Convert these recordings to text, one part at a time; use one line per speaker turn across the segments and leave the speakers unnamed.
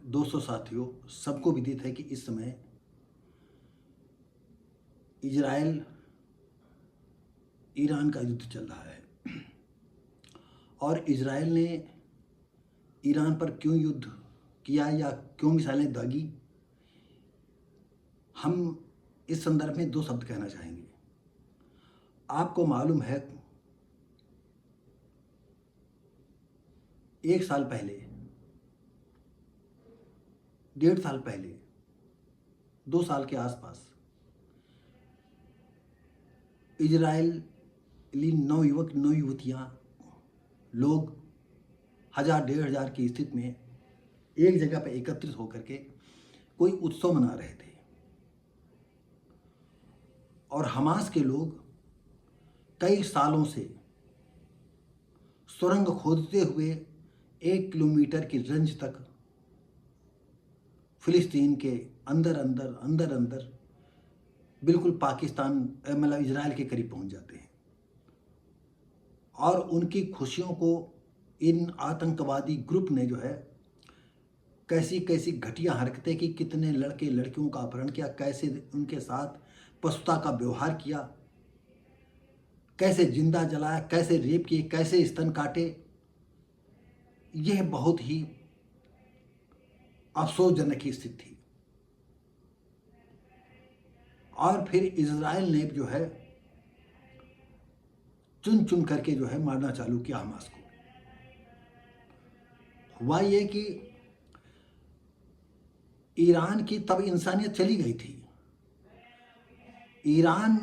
दोस्तों साथियों, सबको विदित है कि इस समय इजराइल ईरान का युद्ध चल रहा है। और इजराइल ने ईरान पर क्यों युद्ध किया या क्यों मिसाइलें दागी, हम इस संदर्भ में दो शब्द कहना चाहेंगे। आपको मालूम है, एक साल पहले, 1.5 साल पहले, 2 साल के आसपास इजरायली नवयुवक नौ युवतियाँ लोग 1000-1500 की स्थिति में एक जगह पर एकत्रित होकर के कोई उत्सव मना रहे थे। और हमास के लोग कई सालों से सुरंग खोदते हुए 1 किलोमीटर की रेंज तक फिलिस्तीन के अंदर अंदर अंदर अंदर बिल्कुल पाकिस्तान मतलब इजराइल के करीब पहुंच जाते हैं। और उनकी खुशियों को इन आतंकवादी ग्रुप ने जो है कैसी कैसी घटिया हरकतें की, कितने लड़के लड़कियों का अपहरण किया, कैसे उनके साथ पशुता का व्यवहार किया, कैसे जिंदा जलाया, कैसे रेप किए, कैसे स्तन काटे। यह बहुत ही अफसोसजनक की स्थिति थी। और फिर इजराइल ने जो है चुन चुन करके जो है मारना चालू किया हमास को। हुआ ये कि ईरान की तब इंसानियत चली गई थी। ईरान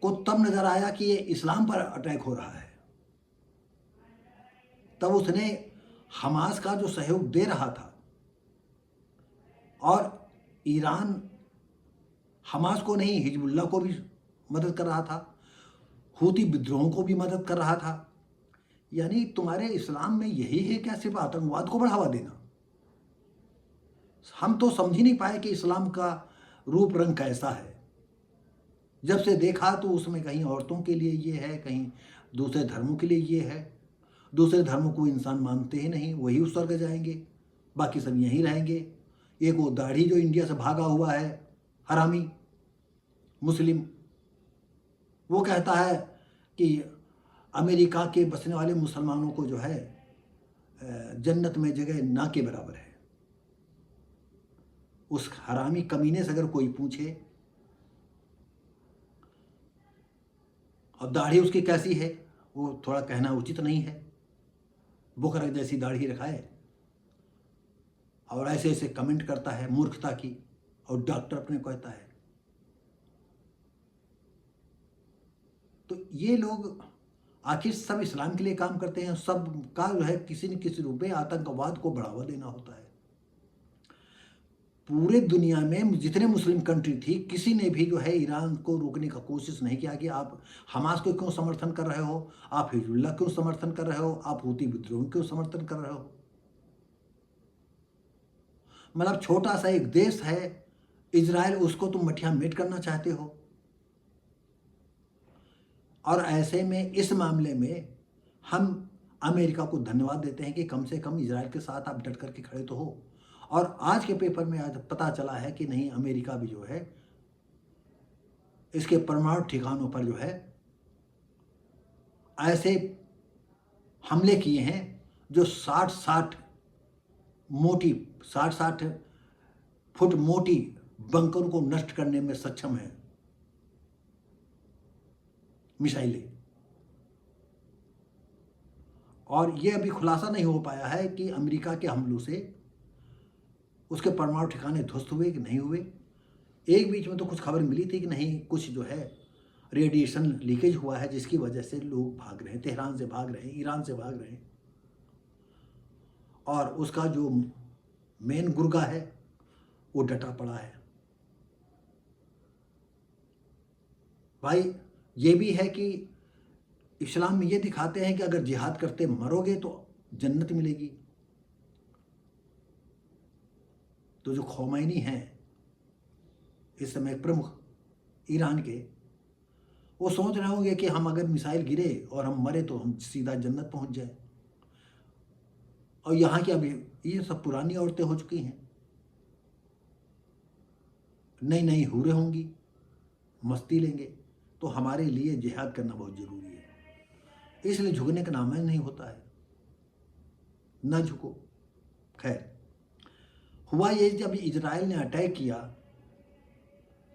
को तब नजर आया कि ये इस्लाम पर अटैक हो रहा है। तब उसने हमास का जो सहयोग दे रहा था, और ईरान हमास को नहीं, हिजबुल्लाह को भी मदद कर रहा था, हूती विद्रोहों को भी मदद कर रहा था। यानी तुम्हारे इस्लाम में यही है क्या, सिर्फ आतंकवाद को बढ़ावा देना? हम तो समझ ही नहीं पाए कि इस्लाम का रूप रंग कैसा है। जब से देखा तो उसमें कहीं औरतों के लिए ये है, कहीं दूसरे धर्मों के लिए ये है। दूसरे धर्मों को इंसान मानते ही नहीं, वही उस स्वर्ग जाएंगे, बाकी सब यहीं रहेंगे। एक वो दाढ़ी जो इंडिया से भागा हुआ है, हरामी मुस्लिम, वो कहता है कि अमेरिका के बसने वाले मुसलमानों को जो है जन्नत में जगह ना के बराबर है। उस हरामी कमीने से अगर कोई पूछे और दाढ़ी उसकी कैसी है, वो थोड़ा कहना उचित नहीं है। बुकरा जैसी दाढ़ी रखाए और ऐसे ऐसे कमेंट करता है मूर्खता की, और डॉक्टर अपने को कहता है। तो ये लोग आखिर सब इस्लाम के लिए काम करते हैं। सब का जो है किसी न किसी रूप में आतंकवाद को बढ़ावा देना होता है। पूरे दुनिया में जितने मुस्लिम कंट्री थी, किसी ने भी जो है ईरान को रोकने का कोशिश नहीं किया कि आप हमास को क्यों समर्थन कर रहे हो, आप हिजबुल्लाह क्यों समर्थन कर रहे हो, आप हूती विद्रोह क्यों समर्थन कर रहे हो। मतलब छोटा सा एक देश है इजराइल, उसको तुम मठिया मेट करना चाहते हो। और ऐसे में इस मामले में हम अमेरिका को धन्यवाद देते हैं कि कम से कम इजराइल के साथ आप डट करके खड़े तो हो। और आज के पेपर में आज पता चला है कि नहीं, अमेरिका भी जो है इसके परमाणु ठिकानों पर जो है ऐसे हमले किए हैं जो 60-60 फुट मोटी बंकरों को नष्ट करने में सक्षम है मिसाइलें। और यह अभी खुलासा नहीं हो पाया है कि अमेरिका के हमलों से उसके परमाणु ठिकाने ध्वस्त हुए कि नहीं हुए। एक बीच में तो कुछ खबर मिली थी कि नहीं, कुछ जो है रेडिएशन लीकेज हुआ है, जिसकी वजह से लोग भाग रहे हैं, तेहरान से भाग रहे हैं, ईरान से भाग रहे हैं। और उसका जो मेन गुर्गा है वो डटा पड़ा है। भाई ये भी है कि इस्लाम में ये दिखाते हैं कि अगर जिहाद करते मरोगे तो जन्नत मिलेगी। तो जो खोमैनी हैं इस समय प्रमुख ईरान के, वो सोच रहे होंगे कि हम अगर मिसाइल गिरे और हम मरे तो हम सीधा जन्नत पहुंच जाए। और यहाँ की अभी ये सब पुरानी औरतें हो चुकी हैं, नई नई हूरें होंगी, मस्ती लेंगे। तो हमारे लिए जिहाद करना बहुत ज़रूरी है, इसलिए झुकने का नाम ही नहीं होता है, ना झुको। खैर, हुआ ये जब इजराइल ने अटैक किया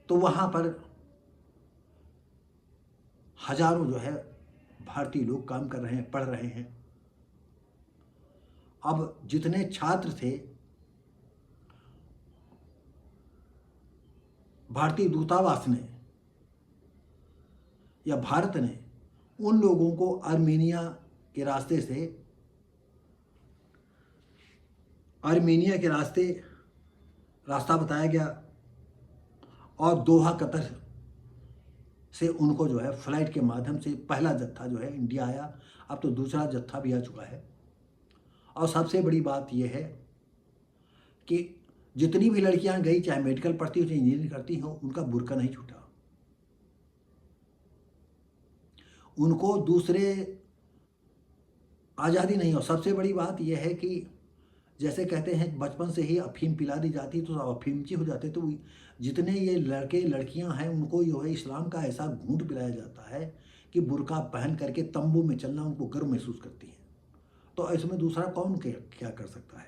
तो वहाँ पर हजारों जो है भारतीय लोग काम कर रहे हैं, पढ़ रहे हैं। अब जितने छात्र थे, भारतीय दूतावास ने या भारत ने उन लोगों को आर्मेनिया के रास्ता बताया गया और दोहा कतर से उनको जो है फ्लाइट के माध्यम से पहला जत्था जो है इंडिया आया। अब तो दूसरा जत्था भी आ चुका है। और सबसे बड़ी बात यह है कि जितनी भी लड़कियां गई, चाहे मेडिकल पढ़ती हो चाहे इंजीनियरिंग करती हो, उनका बुर्का नहीं छूटा। उनको दूसरे आज़ादी नहीं हो। सबसे बड़ी बात यह है कि जैसे कहते हैं बचपन से ही अफीम पिला दी जाती तो अफीमची हो जाते। तो जितने ये लड़के लड़कियां हैं उनको जो है इस्लाम का ऐसा घूंट पिलाया जाता है कि बुर्का पहन करके तंबू में चलना उनको गर्व महसूस करती हैं। तो इसमें दूसरा कौन क्या कर सकता है।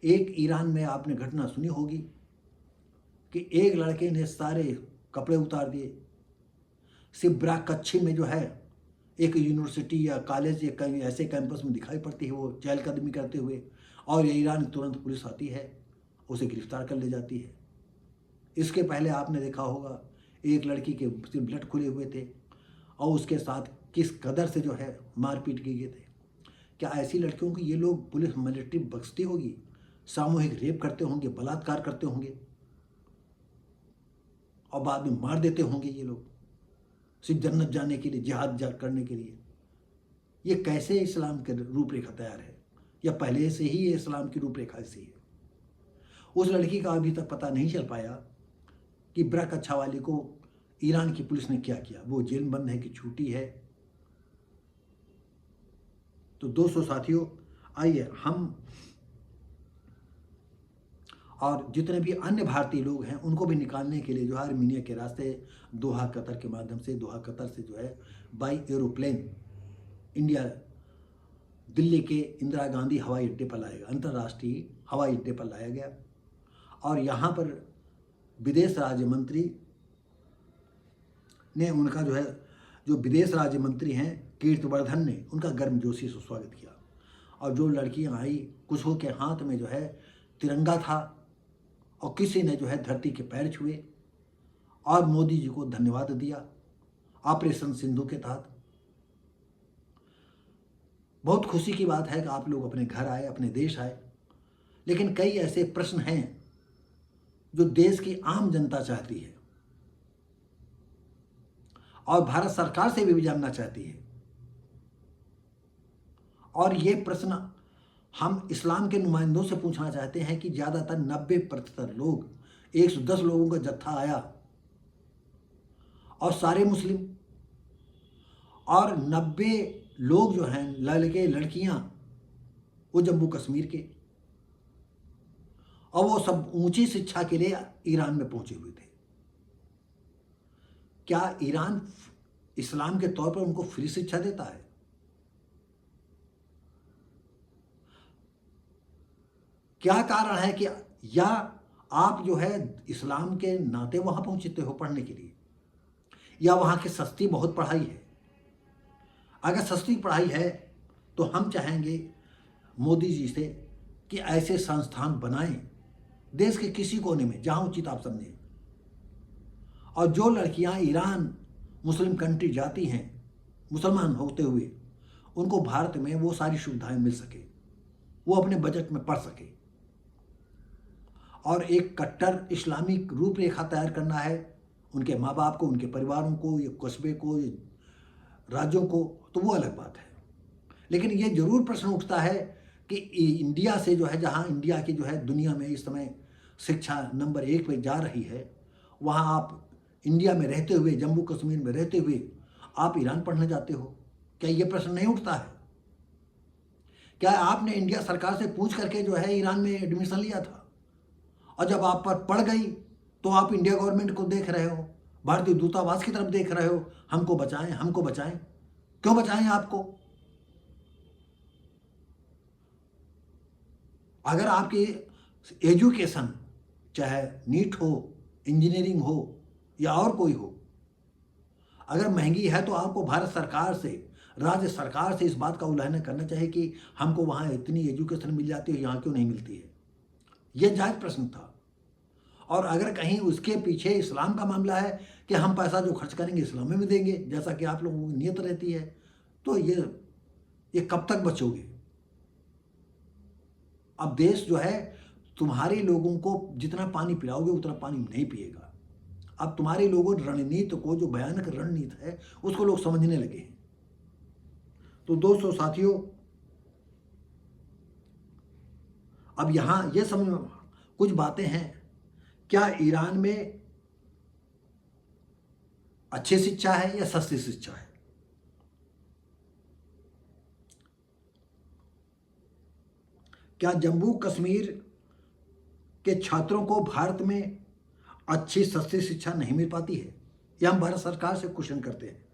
एक ईरान में आपने घटना सुनी होगी कि एक लड़के ने सारे कपड़े उतार दिए। सिब्रा कच्छी में जो है एक यूनिवर्सिटी या कॉलेज या कहीं ऐसे कैंपस में दिखाई पड़ती है वो चहलकदमी करते हुए, और ये ईरान तुरंत पुलिस आती है, उसे गिरफ्तार कर ले जाती है। इसके पहले आपने देखा होगा एक लड़की के सिर्फ ब्लड खुले हुए थे और उसके साथ किस कदर से जो है मारपीट किए गए थे। क्या ऐसी लड़कियों को ये लोग पुलिस मिलिट्री बख्शती होगी? सामूहिक रेप करते होंगे, बलात्कार करते होंगे और बाद में मार देते होंगे ये लोग सिर्फ जन्नत जाने के लिए, जिहाद करने के लिए। ये कैसे इस्लाम की रूपरेखा तैयार है, या पहले से ही ये इस्लाम की रूपरेखा ऐसी है? उस लड़की का अभी तक पता नहीं चल पाया कि ब्रा कच्छा वाली को ईरान की पुलिस ने क्या किया। वो जेल में बंद है कि छूटी है। तो दोस्तों साथियों, आइए हम और जितने भी अन्य भारतीय लोग हैं उनको भी निकालने के लिए जो है आर्मीनिया के रास्ते दोहा कतर के माध्यम से, दोहा कतर से जो है बाई एरोप्लेन इंडिया दिल्ली के इंदिरा गांधी हवाई अड्डे पर लाया गया, अंतर्राष्ट्रीय हवाई अड्डे पर लाया गया। और यहाँ पर विदेश राज्य मंत्री ने उनका जो विदेश राज्य मंत्री हैं कीर्तिवर्धन ने उनका गर्मजोशी से स्वागत किया। और जो लड़कियां आई, कुछ के हाथ में जो है तिरंगा था और किसी ने जो है धरती के पैर छुए और मोदी जी को धन्यवाद दिया ऑपरेशन सिंधु के तहत। बहुत खुशी की बात है कि आप लोग अपने घर आए, अपने देश आए। लेकिन कई ऐसे प्रश्न हैं जो देश की आम जनता चाहती है और भारत सरकार से भी जानना चाहती है। और ये प्रश्न हम इस्लाम के नुमाइंदों से पूछना चाहते हैं कि ज़्यादातर 90% लोग, 110 लोगों का जत्था आया और सारे मुस्लिम, और 90 लोग जो हैं लड़के लड़कियां वो जम्मू कश्मीर के, और वो सब ऊंची शिक्षा के लिए ईरान में पहुंचे हुए थे। क्या ईरान इस्लाम के तौर पर उनको फ्री शिक्षा देता है? क्या कारण है कि या आप जो है इस्लाम के नाते वहां पहुंचते हो पढ़ने के लिए, या वहां की सस्ती बहुत पढ़ाई है? अगर सस्ती पढ़ाई है तो हम चाहेंगे मोदी जी से कि ऐसे संस्थान बनाएं देश के किसी कोने में जहां उचित आप समझें। और जो लड़कियां ईरान मुस्लिम कंट्री जाती हैं मुसलमान होते हुए, उनको भारत में वो सारी सुविधाएं मिल सके, वो अपने बजट में पढ़ सके। और एक कट्टर इस्लामिक रूपरेखा तैयार करना है उनके माँ बाप को, उनके परिवारों को, या कस्बे को, या राज्यों को, तो वो अलग बात है। लेकिन ये जरूर प्रश्न उठता है कि इंडिया से जो है, जहाँ इंडिया की जो है दुनिया में इस समय शिक्षा नंबर 1 पे जा रही है, वहाँ आप इंडिया में रहते हुए, जम्मू कश्मीर में रहते हुए आप ईरान पढ़ने जाते हो। क्या ये प्रश्न नहीं उठता है? क्या आपने इंडिया सरकार से पूछ करके जो है ईरान में एडमिशन लिया था? और जब आप पर पड़ गई तो आप इंडिया गवर्नमेंट को देख रहे हो, भारतीय दूतावास की तरफ देख रहे हो, हमको बचाएं, हमको बचाएं। क्यों बचाएं आपको? अगर आपकी एजुकेशन चाहे नीट हो, इंजीनियरिंग हो या और कोई हो, अगर महंगी है तो आपको भारत सरकार से, राज्य सरकार से इस बात का उल्लंघन करना चाहिए कि हमको वहाँ इतनी एजुकेशन मिल जाती है, यहाँ क्यों नहीं मिलती है। यह जायज़ प्रश्न था। और अगर कहीं उसके पीछे इस्लाम का मामला है कि हम पैसा जो खर्च करेंगे इस्लाम में देंगे, जैसा कि आप लोगों की नीयत रहती है, तो ये कब तक बचोगे? अब देश जो है तुम्हारे लोगों को जितना पानी पिलाओगे उतना पानी नहीं पिएगा। अब तुम्हारे लोगों रणनीति को, जो भयानक रणनीति है, उसको लोग समझने लगे हैं। तो दोस्तों साथियों, अब यहां यह समझ कुछ बातें हैं। क्या ईरान में अच्छी शिक्षा है या सस्ती शिक्षा है? क्या जम्मू कश्मीर के छात्रों को भारत में अच्छी सस्ती शिक्षा नहीं मिल पाती है? यह हम भारत सरकार से क्वेश्चन करते हैं।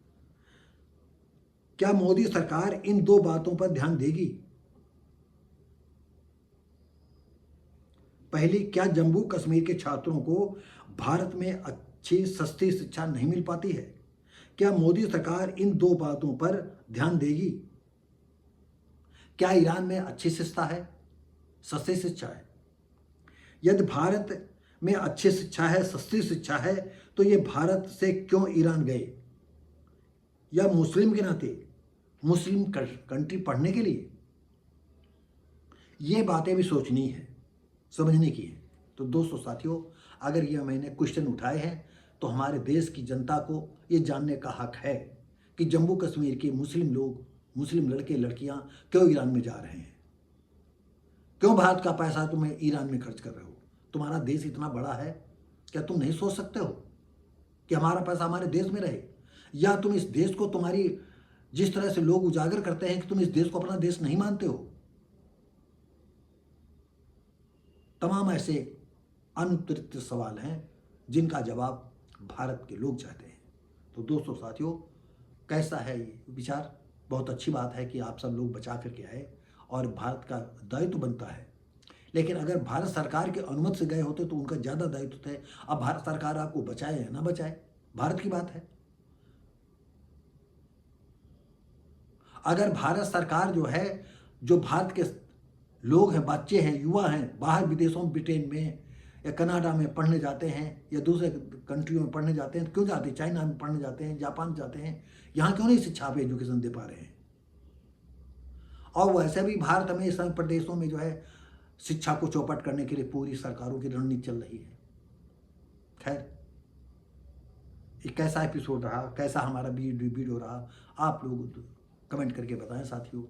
क्या मोदी सरकार इन दो बातों पर ध्यान देगी? पहली, क्या जम्मू कश्मीर के छात्रों को भारत में अच्छी सस्ती शिक्षा नहीं मिल पाती है? क्या मोदी सरकार इन दो बातों पर ध्यान देगी? क्या ईरान में अच्छी शिक्षा है, सस्ती शिक्षा है? यदि भारत में अच्छी शिक्षा है, सस्ती शिक्षा है, तो ये भारत से क्यों ईरान गए? या मुस्लिम के नाते मुस्लिम कंट्री पढ़ने के लिए? ये बातें भी सोचनी है, समझने की है। तो दोस्तों साथियों, अगर ये मैंने क्वेश्चन उठाए हैं तो हमारे देश की जनता को ये जानने का हक है कि जम्मू कश्मीर के मुस्लिम लोग, मुस्लिम लड़के लड़कियां क्यों ईरान में जा रहे हैं? क्यों भारत का पैसा तुम्हें ईरान में खर्च कर रहे हो? तुम्हारा देश इतना बड़ा है, क्या तुम नहीं सोच सकते हो कि हमारा पैसा हमारे देश में रहे? या तुम इस देश को, तुम्हारी जिस तरह से लोग उजागर करते हैं कि तुम इस देश को अपना देश नहीं मानते हो? तमाम ऐसे अनुत्तरित सवाल हैं जिनका जवाब भारत के लोग चाहते हैं। तो दोस्तों साथियों, कैसा है ये विचार? बहुत अच्छी बात है कि आप सब लोग बचा करके आए और भारत का दायित्व बनता है। लेकिन अगर भारत सरकार के अनुमति से गए होते तो उनका ज़्यादा दायित्व है। अब भारत सरकार आपको बचाए या ना बचाए, भारत की बात है। अगर भारत सरकार जो है, जो भारत के लोग हैं, बच्चे हैं, युवा हैं, बाहर विदेशों में, ब्रिटेन में या कनाडा में पढ़ने जाते हैं या दूसरे कंट्रियों में पढ़ने जाते हैं, क्यों जाते हैं? चाइना में पढ़ने जाते हैं, जापान जाते हैं, यहाँ क्यों नहीं शिक्षा पे एजुकेशन दे पा रहे हैं? और वैसे भी भारत में संघ प्रदेशों में जो है शिक्षा को चौपट करने के लिए पूरी सरकारों की रणनीति चल रही है। खैर, ये कैसा एपिसोड रहा, कैसा हमारा वीडियो रहा, आप लोग कमेंट करके बताएं साथियों।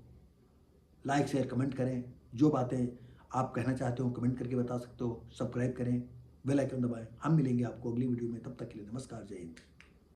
लाइक शेयर कमेंट करें, जो बातें आप कहना चाहते हो कमेंट करके बता सकते हो। सब्सक्राइब करें, बेल आइकन दबाएं। हम मिलेंगे आपको अगली वीडियो में, तब तक के लिए नमस्कार, जय हिंद।